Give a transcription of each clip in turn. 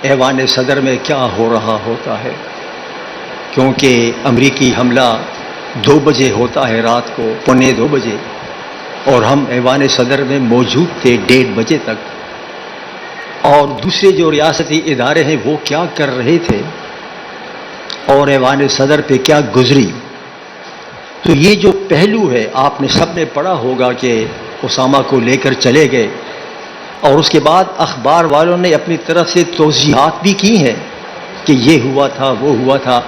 ایوان صدر میں کیا ہو رہا ہوتا ہے، کیونکہ امریکی حملہ 2 بجے ہوتا ہے، رات کو 1:15 بجے، اور ہم ایوان صدر میں موجود تھے 1:30 بجے تک، اور دوسرے جو ریاستی ادارے ہیں وہ کیا کر رہے تھے اور ایوان صدر پہ کیا گزری۔ تو یہ جو پہلو ہے آپ نے سب نے پڑھا ہوگا کہ اسامہ کو لے کر چلے گئے، اور اس کے بعد اخبار والوں نے اپنی طرف سے توضیحات بھی کی ہیں کہ یہ ہوا تھا وہ ہوا تھا،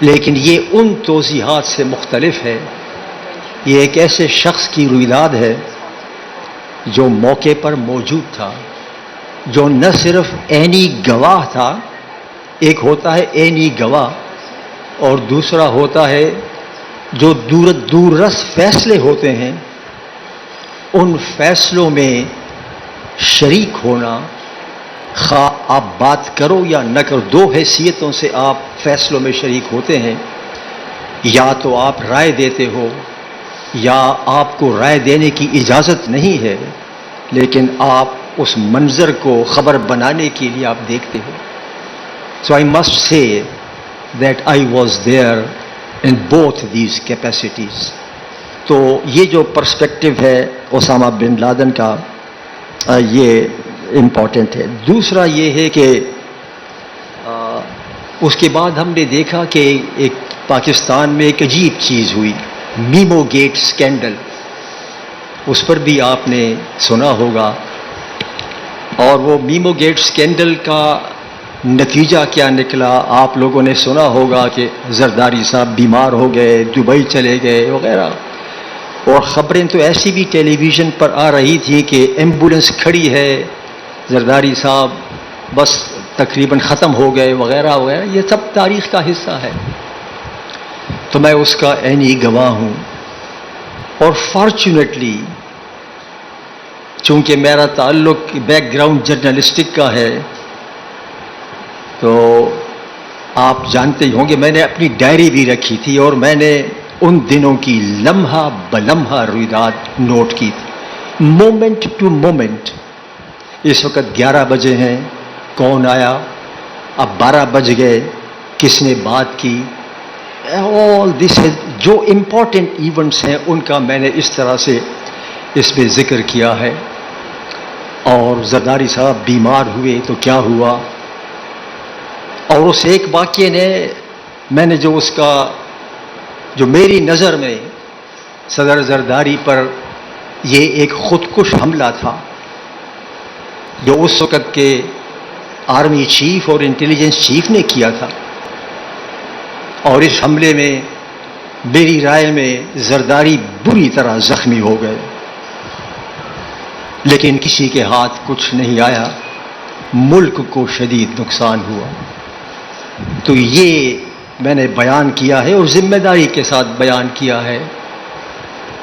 لیکن یہ ان توضیحات سے مختلف ہے۔ یہ ایک ایسے شخص کی رویداد ہے جو موقع پر موجود تھا، جو نہ صرف عینی گواہ تھا، ایک ہوتا ہے عینی گواہ اور دوسرا ہوتا ہے جو دور رس فیصلے ہوتے ہیں، ان فیصلوں میں شریک ہونا، خواہ آپ بات کرو یا نہ کرو، 2 حیثیتوں سے آپ فیصلوں میں شریک ہوتے ہیں، یا تو آپ رائے دیتے ہو یا آپ کو رائے دینے کی اجازت نہیں ہے، لیکن آپ اس منظر کو خبر بنانے کے لیے آپ دیکھتے ہو۔ So I must say that I was there in both these capacities. تو یہ جو پرسپیکٹو ہے اسامہ بن لادن کا، یہ امپورٹنٹ ہے۔ دوسرا یہ ہے کہ اس کے بعد ہم نے دیکھا کہ ایک پاکستان میں ایک عجیب چیز ہوئی، میمو گیٹ سکینڈل، اس پر بھی آپ نے سنا ہوگا، اور وہ میمو گیٹ سکینڈل کا نتیجہ کیا نکلا آپ لوگوں نے سنا ہوگا کہ زرداری صاحب بیمار ہو گئے، دبئی چلے گئے وغیرہ، اور خبریں تو ایسی بھی ٹیلی ویژن پر آ رہی تھی کہ ایمبولنس کھڑی ہے، زرداری صاحب بس تقریباً ختم ہو گئے وغیرہ وغیرہ۔ یہ سب تاریخ کا حصہ ہے، تو میں اس کا عینی گواہ ہوں، اور فارچونیٹلی چونکہ میرا تعلق بیک گراؤنڈ جرنلسٹک کا ہے، تو آپ جانتے ہی ہوں گے میں نے اپنی ڈائری بھی رکھی تھی، اور میں نے ان دنوں کی لمحہ بلمحہ رویداد نوٹ کی تھی، مومنٹ ٹو مومنٹ۔ اس وقت 11 بجے ہیں، کون آیا، اب 12 بج گئے، کس نے بات کی، all this ہے، جو امپورٹنٹ ایونٹس ہیں ان کا میں نے اس طرح سے اس پہ ذکر کیا ہے۔ اور زرداری صاحب بیمار ہوئے تو کیا ہوا، اور اس ایک واقعے نے میں نے جو اس کا جو میری نظر میں صدر زرداری پر یہ ایک خودکش حملہ تھا جو اس وقت کے آرمی چیف اور انٹیلیجنس چیف نے کیا تھا، اور اس حملے میں میری رائے میں زرداری بری طرح زخمی ہو گئے، لیکن کسی کے ہاتھ کچھ نہیں آیا، ملک کو شدید نقصان ہوا۔ تو یہ میں نے بیان کیا ہے اور ذمہ داری کے ساتھ بیان کیا ہے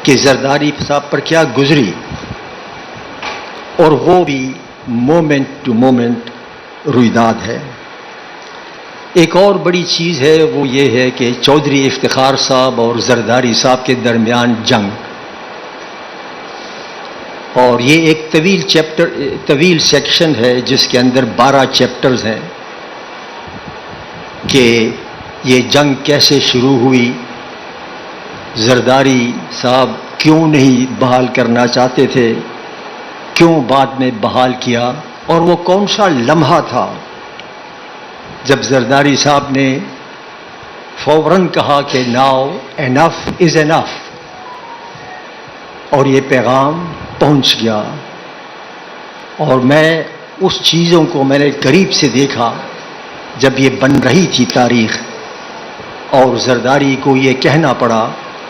کہ زرداری صاحب پر کیا گزری، اور وہ بھی مومنٹ ٹو مومنٹ رویداد ہے۔ ایک اور بڑی چیز ہے، وہ یہ ہے کہ چودھری افتخار صاحب اور زرداری صاحب کے درمیان جنگ، اور یہ ایک طویل سیکشن ہے جس کے اندر 12 چیپٹرز ہیں کہ یہ جنگ کیسے شروع ہوئی، زرداری صاحب کیوں نہیں بحال کرنا چاہتے تھے، کیوں بعد میں بحال کیا، اور وہ کون سا لمحہ تھا جب زرداری صاحب نے فوراً کہا کہ ناؤ انف از انف، اور یہ پیغام پہنچ گیا۔ اور میں اس چیزوں کو میں نے قریب سے دیکھا جب یہ بن رہی تھی تاریخ، اور زرداری کو یہ کہنا پڑا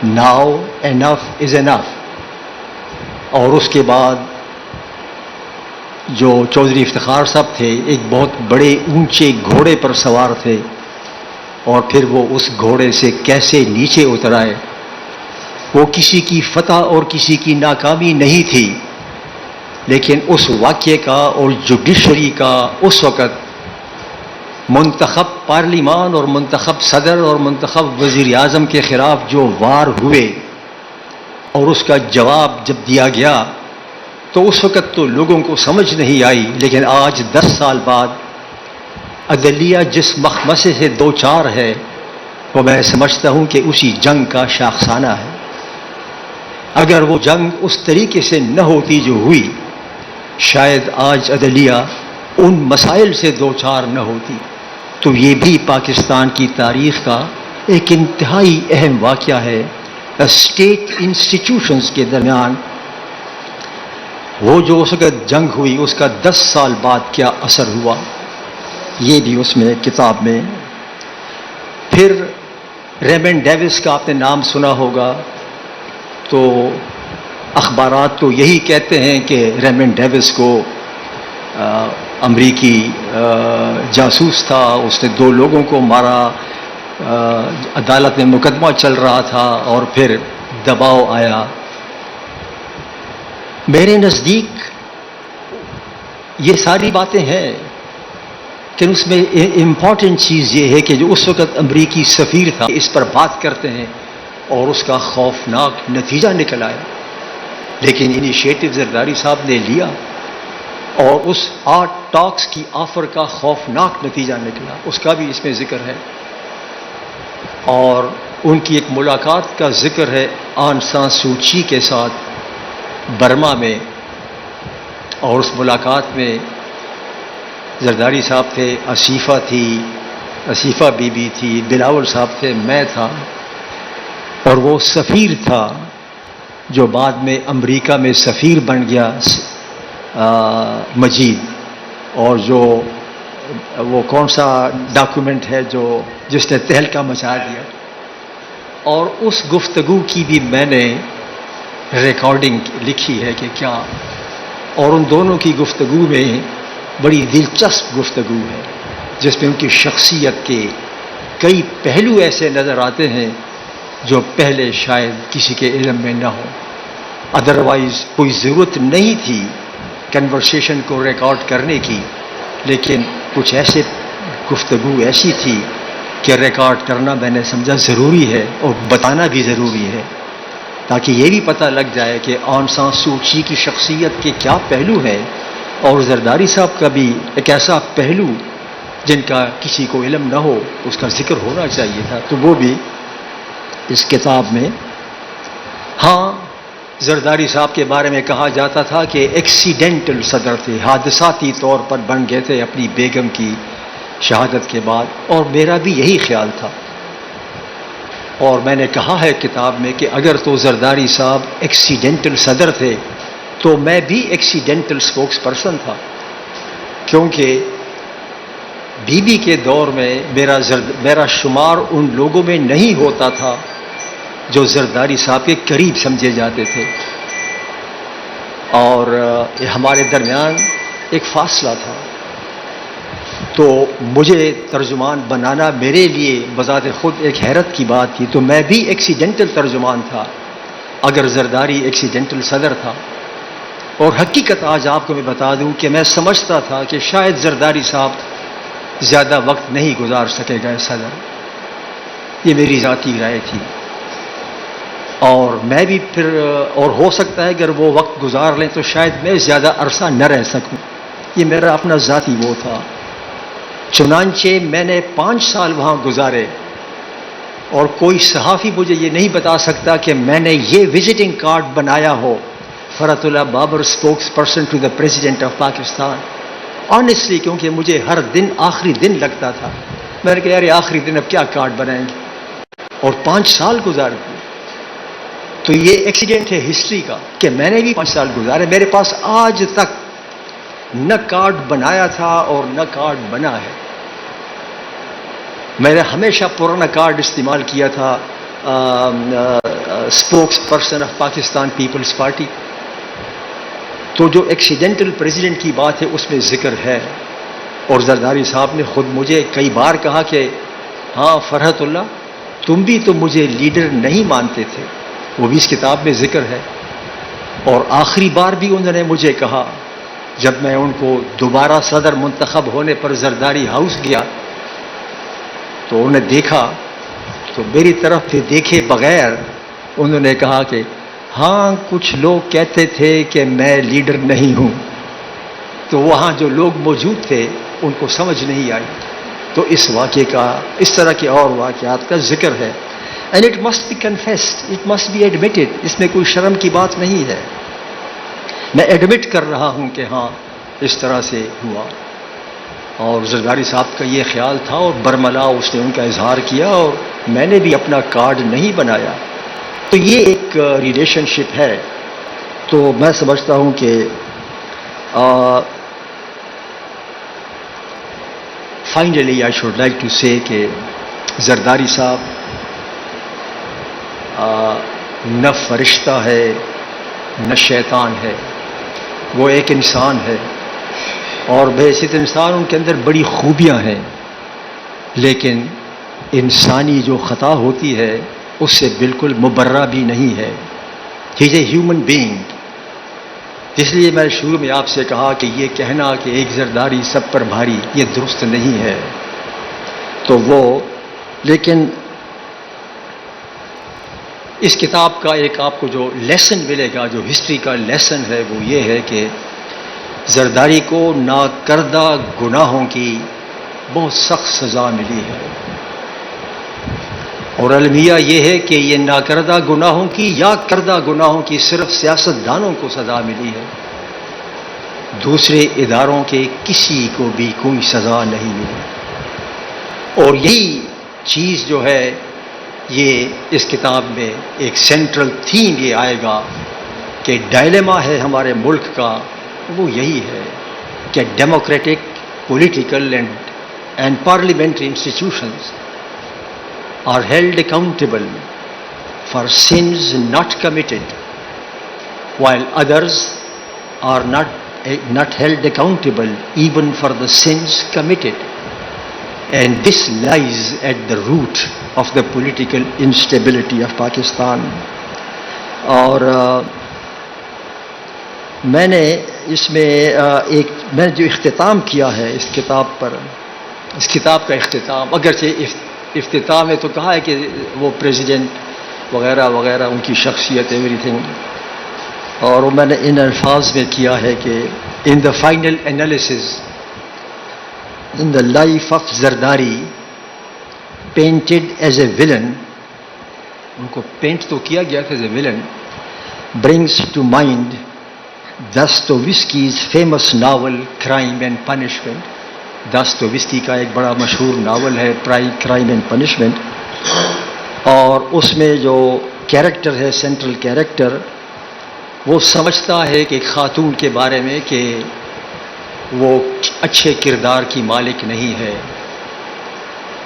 ناؤ انف از انف، اور اس کے بعد جو چودھری افتخار صاحب تھے ایک بہت بڑے اونچے گھوڑے پر سوار تھے، اور پھر وہ اس گھوڑے سے کیسے نیچے اتر آئے۔ وہ کسی کی فتح اور کسی کی ناکامی نہیں تھی، لیکن اس واقعے کا اور جوڈیشری کا اس وقت منتخب پارلیمان اور منتخب صدر اور منتخب وزیر اعظم کے خلاف جو وار ہوئے، اور اس کا جواب جب دیا گیا تو اس وقت تو لوگوں کو سمجھ نہیں آئی، لیکن آج 10 سال بعد عدلیہ جس مخمصے سے دو چار ہے وہ میں سمجھتا ہوں کہ اسی جنگ کا شاخسانہ ہے. اگر وہ جنگ اس طریقے سے نہ ہوتی جو ہوئی، شاید آج عدلیہ ان مسائل سے دو چار نہ ہوتی. تو یہ بھی پاکستان کی تاریخ کا ایک انتہائی اہم واقعہ ہے. اسٹیٹ انسٹیٹیوشنز کے درمیان وہ جو اس وقت جنگ ہوئی اس کا 10 سال بعد کیا اثر ہوا، یہ بھی اس میں کتاب میں. پھر ریمنڈ ڈیوس کا آپ نے نام سنا ہوگا، تو اخبارات تو یہی کہتے ہیں کہ ریمنڈ ڈیوس کو امریکی جاسوس تھا، اس نے 2 لوگوں کو مارا، عدالت میں مقدمہ چل رہا تھا اور پھر دباؤ آیا. میرے نزدیک یہ ساری باتیں ہیں، کہ اس میں امپورٹنٹ چیز یہ ہے کہ جو اس وقت امریکی سفیر تھا اس پر بات کرتے ہیں اور اس کا خوفناک نتیجہ نکل آیا. لیکن انیشیٹو زرداری صاحب نے لیا اور اس 8 ٹاکس کی آفر کا خوفناک نتیجہ نکلا، اس کا بھی اس میں ذکر ہے. اور ان کی ایک ملاقات کا ذکر ہے آن سان سوچی کے ساتھ برما میں، اور اس ملاقات میں زرداری صاحب تھے، آصفہ تھی، آصفہ بی بی تھی، بلاول صاحب تھے، میں تھا، اور وہ سفیر تھا جو بعد میں امریکہ میں سفیر بن گیا، مجید. اور جو وہ کون سا ڈاکومنٹ ہے جو جس نے تہلکہ مچا دیا. اور اس گفتگو کی بھی میں نے ریکارڈنگ لکھی ہے کہ کیا، اور ان دونوں کی گفتگو میں بڑی دلچسپ گفتگو ہے جس میں ان کی شخصیت کے کئی پہلو ایسے نظر آتے ہیں جو پہلے شاید کسی کے علم میں نہ ہو. ادروائز کوئی ضرورت نہیں تھی کنورسیشن کو ریکارڈ کرنے کی، لیکن کچھ ایسے گفتگو ایسی تھی کہ ریکارڈ کرنا میں نے سمجھا ضروری ہے اور بتانا بھی ضروری ہے، تاکہ یہ بھی پتہ لگ جائے کہ آن سان سوچی کی شخصیت کے کیا پہلو ہیں، اور زرداری صاحب کا بھی ایک ایسا پہلو جن کا کسی کو علم نہ ہو، اس کا ذکر ہونا چاہیے تھا. تو وہ بھی اس کتاب میں. ہاں، زرداری صاحب کے بارے میں کہا جاتا تھا کہ ایکسیڈنٹل صدر تھے، حادثاتی طور پر بن گئے تھے اپنی بیگم کی شہادت کے بعد، اور میرا بھی یہی خیال تھا. اور میں نے کہا ہے کتاب میں کہ اگر تو زرداری صاحب ایکسیڈنٹل صدر تھے تو میں بھی ایکسیڈنٹل سپوکس پرسن تھا، کیونکہ بی بی کے دور میں میرا شمار ان لوگوں میں نہیں ہوتا تھا جو زرداری صاحب کے قریب سمجھے جاتے تھے، اور ہمارے درمیان ایک فاصلہ تھا. تو مجھے ترجمان بنانا میرے لیے بذات خود ایک حیرت کی بات تھی. تو میں بھی ایکسیڈنٹل ترجمان تھا اگر زرداری ایکسیڈنٹل صدر تھا. اور حقیقت آج آپ کو میں بتا دوں کہ میں سمجھتا تھا کہ شاید زرداری صاحب زیادہ وقت نہیں گزار سکے گا صدر. یہ میری ذاتی رائے تھی، اور میں بھی پھر، اور ہو سکتا ہے اگر وہ وقت گزار لیں تو شاید میں زیادہ عرصہ نہ رہ سکوں. یہ میرا اپنا ذاتی وہ تھا. چنانچہ میں نے 5 سال وہاں گزارے، اور کوئی صحافی مجھے یہ نہیں بتا سکتا کہ میں نے یہ وزٹنگ کارڈ بنایا ہو، Farhat Ullah Babar spokesperson to the president of Pakistan. Honestly, کیونکہ مجھے ہر دن آخری دن لگتا تھا. میں نے کہا یار آخری دن اب کیا کارڈ بنائیں گے، اور 5 سال گزار دیے. تو یہ ایکسیڈنٹ ہے ہسٹری کا کہ میں نے بھی 5 سال گزارے. میرے پاس آج تک نہ کارڈ بنایا تھا اور نہ کارڈ بنا ہے. میں نے ہمیشہ پرانا کارڈ استعمال کیا تھا، spokesperson of Pakistan Peoples Party. تو جو ایکسیڈنٹل پریزیڈنٹ کی بات ہے اس میں ذکر ہے، اور زرداری صاحب نے خود مجھے کئی بار کہا کہ ہاں فرحت اللہ تم بھی تو مجھے لیڈر نہیں مانتے تھے، وہ بھی اس کتاب میں ذکر ہے. اور آخری بار بھی انہوں نے مجھے کہا جب میں ان کو دوبارہ صدر منتخب ہونے پر زرداری ہاؤس گیا تو انہوں نے دیکھا، تو میری طرف سے دیکھے بغیر انہوں نے کہا کہ ہاں کچھ لوگ کہتے تھے کہ میں لیڈر نہیں ہوں. تو وہاں جو لوگ موجود تھے ان کو سمجھ نہیں آئی. تو اس واقعے کا، اس طرح کے اور واقعات کا ذکر ہے. And it must be confessed, it must be admitted. اس میں کوئی شرم کی بات نہیں ہے. میں ایڈمٹ کر رہا ہوں کہ ہاں اس طرح سے ہوا. اور زرداری صاحب کا یہ خیال تھا اور برملا اس نے ان کا اظہار کیا اور میں نے بھی اپنا کارڈ نہیں بنایا. تو یہ ایک ریلیشن شپ ہے. تو میں سمجھتا ہوں کہ finally I should like to say کہ زرداری صاحب نہ فرشتہ ہے نہ شیطان ہے، وہ ایک انسان ہے. اور بحیثیت انسان ان کے اندر بڑی خوبیاں ہیں، لیکن انسانی جو خطا ہوتی ہے اس سے بالکل مبرہ بھی نہیں ہے. ہی از اے ہیومن بینگ. اس لیے میں شروع میں آپ سے کہا کہ یہ کہنا کہ ایک زرداری سب پر بھاری، یہ درست نہیں ہے. تو وہ لیکن اس کتاب کا ایک آپ کو جو لیسن ملے گا، جو ہسٹری کا لیسن ہے، وہ یہ ہے کہ زرداری کو ناکردہ گناہوں کی بہت سخت سزا ملی ہے. اور المیہ یہ ہے کہ یہ ناکردہ گناہوں کی یا کردہ گناہوں کی صرف سیاستدانوں کو سزا ملی ہے، دوسرے اداروں کے کسی کو بھی کوئی سزا نہیں ملی. اور یہی چیز جو ہے یہ اس کتاب میں ایک سینٹرل تھیم یہ آئے گا کہ ڈائلیما ہے ہمارے ملک کا، وہ یہی ہے کہ democratic political and parliamentary institutions are held accountable for sins not committed, while others are not held accountable even for the sins committed. And this lies at the root of the political instability of Pakistan. اور میں نے اس میں میں جو اختتام کیا ہے اس کتاب پر، اس کتاب کا اختتام، اگرچہ افتتاح میں تو کہا ہے کہ وہ پریزیڈنٹ وغیرہ وغیرہ ان کی شخصیت ایوری تھنگ، اور وہ میں نے ان الفاظ میں کیا ہے کہ in the final analysis in the life of Zardari painted as a villain, ان کو پینٹ تو کیا گیا تھا as a villain, brings to mind Dostoevsky's famous novel Crime and Punishment. Dostoevsky کا ایک بڑا مشہور ناول ہے کرائم اینڈ پنشمنٹ، اور اس میں جو کیریکٹر ہے سینٹرل کیریکٹر، وہ سمجھتا ہے کہ خاتون کے بارے میں کہ وہ اچھے کردار کی مالک نہیں ہے،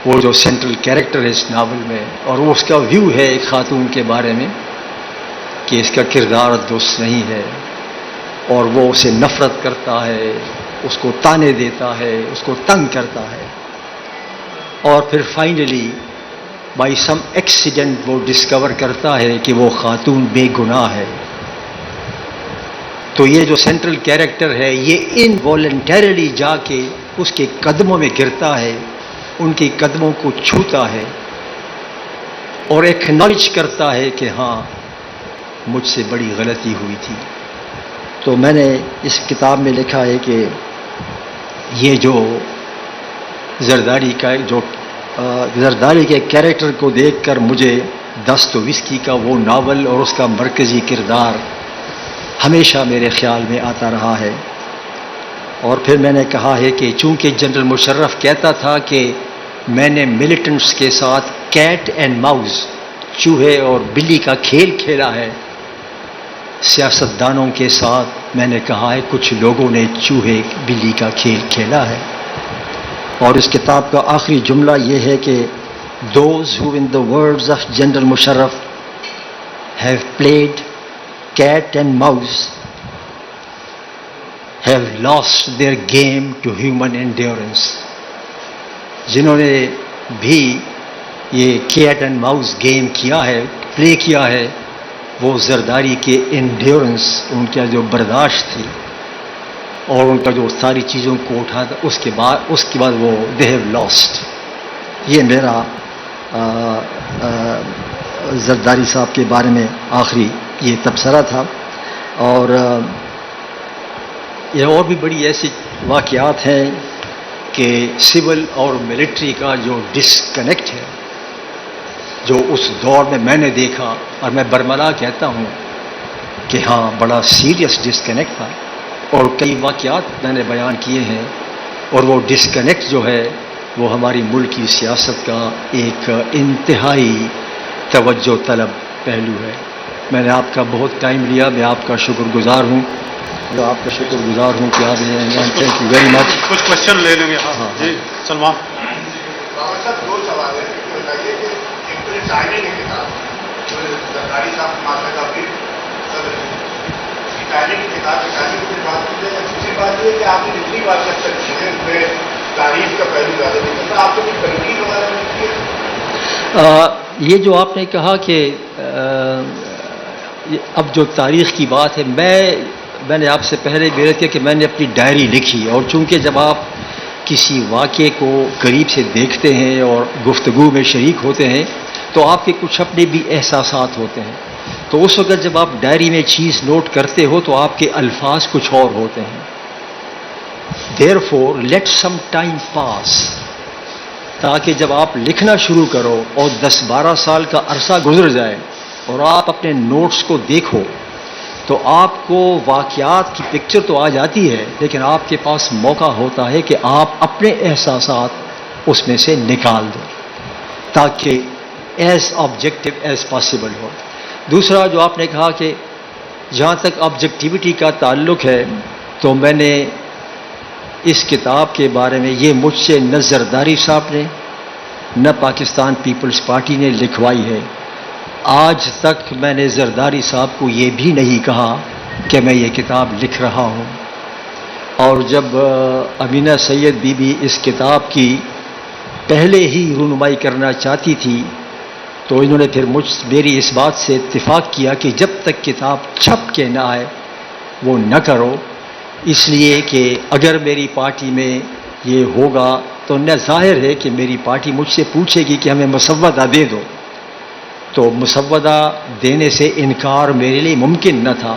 وہ جو سینٹرل کیریکٹر ہے اس ناول میں، اور وہ اس کا ویو ہے ایک خاتون کے بارے میں کہ اس کا کردار درست نہیں ہے، اور وہ اسے نفرت کرتا ہے، اس کو تانے دیتا ہے، اس کو تنگ کرتا ہے. اور پھر فائنلی بائی سم ایکسیڈنٹ وہ ڈسکور کرتا ہے کہ وہ خاتون بے گناہ ہے. تو یہ جو سینٹرل کیریکٹر ہے یہ انوالنٹریلی جا کے اس کے قدموں میں گرتا ہے، ان کے قدموں کو چھوتا ہے اور ایکنالج کرتا ہے کہ ہاں مجھ سے بڑی غلطی ہوئی تھی. تو میں نے اس کتاب میں لکھا ہے کہ یہ جو زرداری کا زرداری کے کیریکٹر کو دیکھ کر مجھے داستویسکی کا وہ ناول اور اس کا مرکزی کردار ہمیشہ میرے خیال میں آتا رہا ہے. اور پھر میں نے کہا ہے کہ چونکہ جنرل مشرف کہتا تھا کہ میں نے ملیٹنٹس کے ساتھ کیٹ اینڈ ماؤس، چوہے اور بلی کا کھیل کھیلا ہے، سیاستدانوں کے ساتھ میں نے کہا ہے کچھ لوگوں نے چوہے بلی کا کھیل کھیلا ہے. اور اس کتاب کا آخری جملہ یہ ہے کہ those who in the words of General Musharraf have played cat and mouse have lost their game to human endurance. جنہوں نے بھی یہ کیٹ اینڈ ماؤس گیم کیا ہے، پلے کیا ہے، وہ زرداری کے انڈیورنس، ان کا جو برداشت تھی اور ان کا جو ساری چیزوں کو اٹھا تھا، اس کے بعد وہ دے ہیو لاسٹ. یہ میرا زرداری صاحب کے بارے میں آخری یہ تبصرہ تھا. اور یہ اور بھی بڑی ایسی واقعات ہیں کہ سول اور ملٹری کا جو ڈسکنیکٹ ہے، جو اس دور میں نے دیکھا، اور میں برملا کہتا ہوں کہ ہاں بڑا سیریس ڈسکنیکٹ تھا، اور کئی واقعات میں نے بیان کیے ہیں، اور وہ ڈسکنیکٹ جو ہے وہ ہماری ملک کی سیاست کا ایک انتہائی توجہ طلب پہلو ہے۔ میں نے آپ کا بہت ٹائم لیا، میں آپ کا شکر گزار ہوں، کہ آپ نے تھینک یو ویری مچ۔ کچھ کوشچن لے لیں گے۔ ہاں جی سلمان۔ دو سوال ہے، بتائیے کہ ایک تو ٹائمنگ ہے کتاب جو زرداری صاحب ماسٹر کا بھی ٹائمنگ کی کتاب کی ٹائمنگ کی بات کی جائے، دوسری بات یہ ہے کہ آپ نے جتنی بات اب تک کی ہے اس میں تاریخ کا پہلو زیادہ نہیں کرتا، آپ کو کوئی تنقید وغیرہ نہیں کی ہے؟ یہ جو آپ نے کہا کہ اب جو تاریخ کی بات ہے، میں نے آپ سے پہلے بھی کیا کہ میں نے اپنی ڈائری لکھی، اور چونکہ جب آپ کسی واقعے کو قریب سے دیکھتے ہیں اور گفتگو میں شریک ہوتے ہیں تو آپ کے کچھ اپنے بھی احساسات ہوتے ہیں، تو اس وقت جب آپ ڈائری میں چیز نوٹ کرتے ہو تو آپ کے الفاظ کچھ اور ہوتے ہیں۔ Therefore, let some time pass، تاکہ جب آپ لکھنا شروع کرو اور 10-12 سال کا عرصہ گزر جائے اور آپ اپنے نوٹس کو دیکھو تو آپ کو واقعات کی پکچر تو آ جاتی ہے، لیکن آپ کے پاس موقع ہوتا ہے کہ آپ اپنے احساسات اس میں سے نکال دیں تاکہ ایز آبجیکٹو ایز پاسبل ہو۔ دوسرا جو آپ نے کہا کہ جہاں تک آبجیکٹیوٹی کا تعلق ہے تو میں نے اس کتاب کے بارے میں یہ مجھ سے نہ زرداری صاحب نے نہ پاکستان پیپلز پارٹی نے لکھوائی ہے۔ آج تک میں نے زرداری صاحب کو یہ بھی نہیں کہا کہ میں یہ کتاب لکھ رہا ہوں، اور جب امینہ سید بی بی اس کتاب کی پہلے ہی رونمائی کرنا چاہتی تھی تو انہوں نے پھر میری اس بات سے اتفاق کیا کہ جب تک کتاب چھپ کے نہ آئے وہ نہ کرو، اس لیے کہ اگر میری پارٹی میں یہ ہوگا تو نہ ظاہر ہے کہ میری پارٹی مجھ سے پوچھے گی کہ ہمیں مسودہ دے دو، تو مسودہ دینے سے انکار میرے لیے ممکن نہ تھا،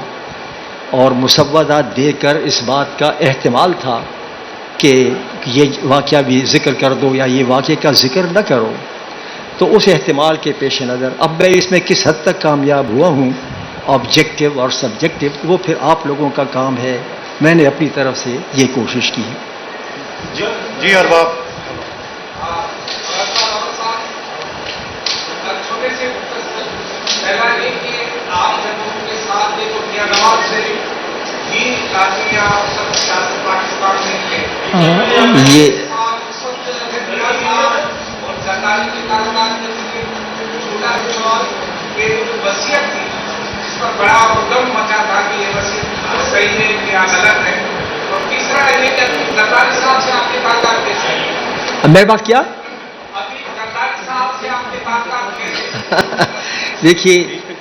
اور مسودہ دے کر اس بات کا احتمال تھا کہ یہ واقعہ بھی ذکر کر دو یا یہ واقعے کا ذکر نہ کرو، تو اس احتمال کے پیش نظر اب میں اس میں کس حد تک کامیاب ہوا ہوں، آبجیکٹو اور سبجیکٹو، وہ پھر آپ لوگوں کا کام ہے، میں نے اپنی طرف سے یہ کوشش کی ہے۔ جی ارباب۔ چھوٹے سے پہلا یہ کہ آپ جب ان کے ساتھ دیکھو میاں نواز شریف بھی لازمیہ سب سیاست پاکستان میں تھے، یہ اس وقت اور زرداری کے تعلقات میں چھوٹا سوال کہ جو وصیت تھی اس پر بڑا ادم مچا تھا کہ یہ وصیت صحیح ہے یا غلط ہے، اور تیسرا یہ کہ زرداری صاحب سے آپ کے تعلقات کیسے ہیں؟ میری بات کیا؟ دیکھیے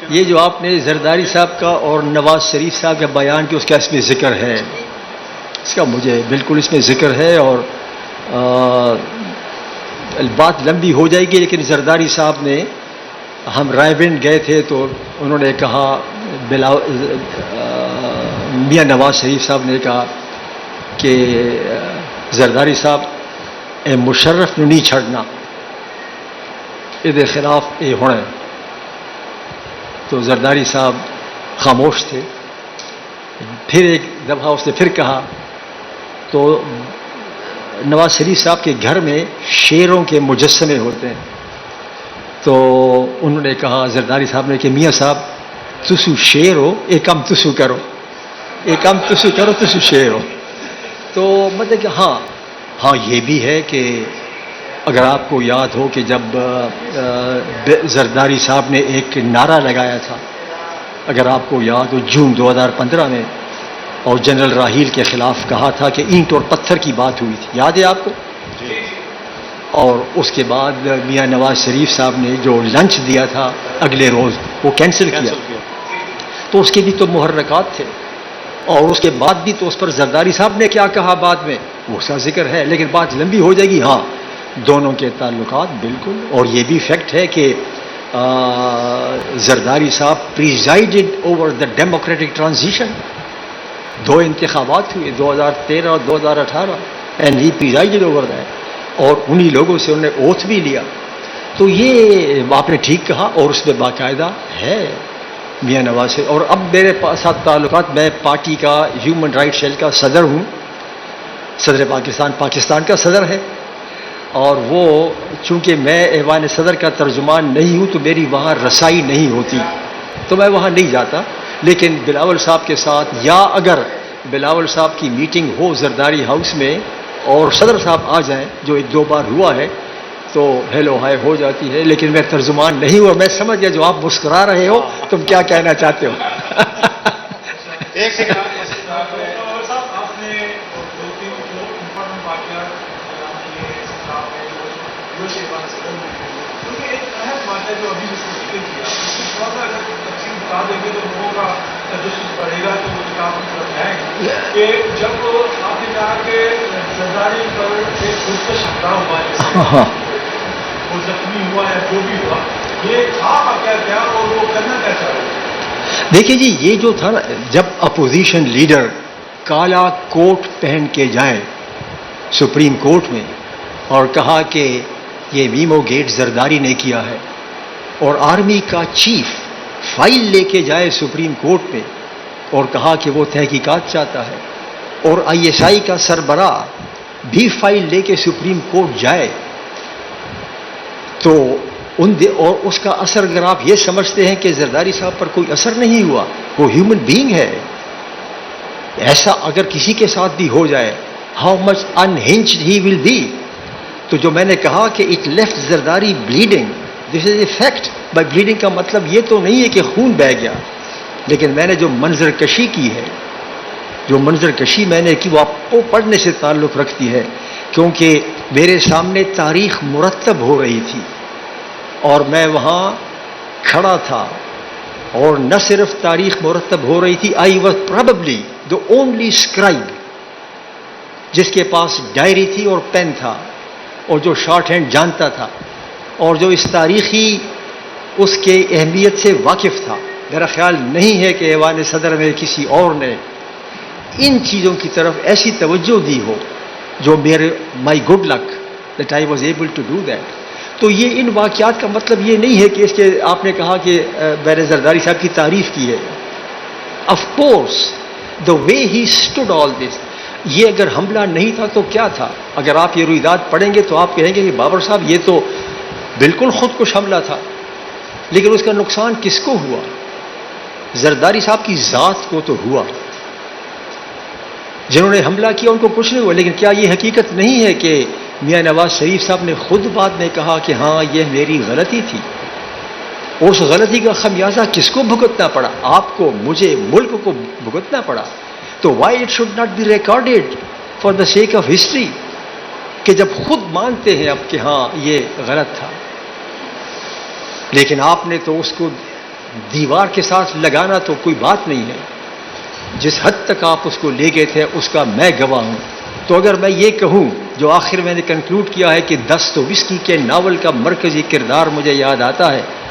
یہ جو آپ نے زرداری صاحب کا اور نواز شریف صاحب کا بیان کیا، اس کا اس میں ذکر ہے، اس کا مجھے بالکل اس میں ذکر ہے، اور بات لمبی ہو جائے گی، لیکن زرداری صاحب نے، ہم رائے بند گئے تھے تو انہوں نے کہا، میاں نواز شریف صاحب نے کہا کہ زرداری صاحب اے مشرف نے نہیں چھڑنا، یہ خلاف یہ ہونا ہے، تو زرداری صاحب خاموش تھے۔ پھر ایک دفعہ اس نے پھر کہا تو نواز شریف صاحب کے گھر میں شیروں کے مجسمے ہوتے ہیں، تو انہوں نے کہا زرداری صاحب نے کہ میاں صاحب تسو شیر ہو، ایک کم تسو کرو، ایک کم تسو کرو، تسو شیر ہو۔ تو مطلب کہ ہاں یہ بھی ہے کہ اگر آپ کو یاد ہو کہ جب زرداری صاحب نے ایک نعرہ لگایا تھا، اگر آپ کو یاد ہو جون 2015 میں، اور جنرل راحیل کے خلاف کہا تھا کہ اینٹ اور پتھر کی بات ہوئی تھی، یاد ہے آپ کو؟ اور اس کے بعد میاں نواز شریف صاحب نے جو لنچ دیا تھا اگلے روز وہ کینسل کیا، تو اس کے بھی تو محرکات تھے، اور اس کے بعد بھی تو اس پر زرداری صاحب نے کیا کہا بعد میں وہ اس کا ذکر ہے، لیکن بات لمبی ہو جائے گی۔ ہاں دونوں کے تعلقات بالکل، اور یہ بھی فیکٹ ہے کہ زرداری صاحب پریزائڈڈ اوور دا ڈیموکریٹک ٹرانزیشن، 2 انتخابات ہوئے 2013 اور 2018، اینڈ ہی پریزائڈڈ اوور دیٹ، اور انہی لوگوں سے انہوں نے اوتھ بھی لیا. تو یہ آپ نے ٹھیک کہا، اور اس میں باقاعدہ ہے میاں نواز سے. اور اب میرے ساتھ تعلقات، میں پارٹی کا ہیومن رائٹ سیل کا صدر ہوں، صدر پاکستان کا صدر ہے. اور وہ چونکہ میں ایوان صدر کا ترجمان نہیں ہوں تو میری وہاں رسائی نہیں ہوتی، تو میں وہاں نہیں جاتا. لیکن بلاول صاحب کے ساتھ، یا اگر بلاول صاحب کی میٹنگ ہو زرداری ہاؤس میں اور صدر صاحب آ جائیں، جو ایک دو بار ہوا ہے، تو ہیلو ہائے ہو جاتی ہے. لیکن میں ترجمان نہیں ہوں. میں سمجھ گیا جو آپ مسکرا رہے ہو تم کیا کہنا چاہتے ہو. ایک سیکنڈ. صاحب آپ نے دو تین جو امپورٹنٹ واقعات کیونکہ ایک اہم بات ہے جو ابھی ذکر کیا، تھوڑا سا اگر تفصیل بتا دیں گے تو لوگوں کا تجسس بڑھے گا تو وہ کتاب کی طرف جائیں گے. کہ جب آپ نے کہا کہ زرداری پر ایک خودکش حملہ ہوا ہے، وہ زخمی ہوا یا جو بھی ہوا، یہ تھا کیا اور وہ کرنا کیا چاہ رہے ہیں؟ دیکھیے جی، یہ جو تھا نا، جب اپوزیشن لیڈر کالا کوٹ پہن کے جائے سپریم کورٹ میں اور کہا کہ یہ ویمو گیٹ زرداری نے کیا ہے، اور آرمی کا چیف فائل لے کے جائے سپریم کورٹ میں اور کہا کہ وہ تحقیقات چاہتا ہے، اور آئی ایس آئی کا سربراہ بھی فائل لے کے سپریم کورٹ جائے، تو اور اس کا اثر، اگر آپ یہ سمجھتے ہیں کہ زرداری صاحب پر کوئی اثر نہیں ہوا، وہ ہیومن بینگ ہے، ایسا اگر کسی کے ساتھ بھی ہو جائے، how much انہنجڈ he will be. تو جو میں نے کہا کہ it left Zardari bleeding, this is a fact. By bleeding کا مطلب یہ تو نہیں ہے کہ خون بہہ گیا، لیکن میں نے جو منظر کشی کی ہے، جو منظر کشی میں نے کی، وہ آپ کو پڑھنے سے تعلق رکھتی ہے، کیونکہ میرے سامنے تاریخ مرتب ہو رہی تھی اور میں وہاں کھڑا تھا، اور نہ صرف تاریخ مرتب ہو رہی تھی، I was probably the only ascribe جس کے پاس ڈائری تھی اور پین تھا، اور جو شارٹ ہینڈ جانتا تھا، اور جو اس تاریخی اس کے اہمیت سے واقف تھا. میرا خیال نہیں ہے کہ ایوان صدر میں کسی اور نے ان چیزوں کی طرف ایسی توجہ دی ہو جو میرے my good luck that I was able to do that. تو یہ ان واقعات کا مطلب یہ نہیں ہے کہ اس کے آپ نے کہا کہ میں نے زرداری صاحب کی تعریف کی ہے. Of course the way he stood all this. یہ اگر حملہ نہیں تھا تو کیا تھا؟ اگر آپ یہ رویداد پڑھیں گے تو آپ کہیں گے کہ بابر صاحب یہ تو بالکل خودکش حملہ تھا، لیکن اس کا نقصان کس کو ہوا؟ زرداری صاحب کی ذات کو تو ہوا. جنہوں نے حملہ کیا ان کو کچھ نہیں ہوا. لیکن کیا یہ حقیقت نہیں ہے کہ میاں نواز شریف صاحب نے خود بعد میں کہا کہ ہاں یہ میری غلطی تھی، اور اس غلطی کا خمیازہ کس کو بھگتنا پڑا؟ آپ کو، مجھے، ملک کو بھگتنا پڑا. تو why it should not be recorded for the sake of history, کہ جب خود مانتے ہیں اب کہ ہاں یہ غلط تھا، لیکن آپ نے تو اس کو دیوار کے ساتھ لگانا تو کوئی بات نہیں ہے. جس حد تک آپ اس کو لے گئے تھے اس کا میں گواہ ہوں. تو اگر میں یہ کہوں، جو آخر میں نے کنکلوڈ کیا ہے کہ دستویسکی کے ناول کا مرکزی کردار مجھے یاد آتا ہے،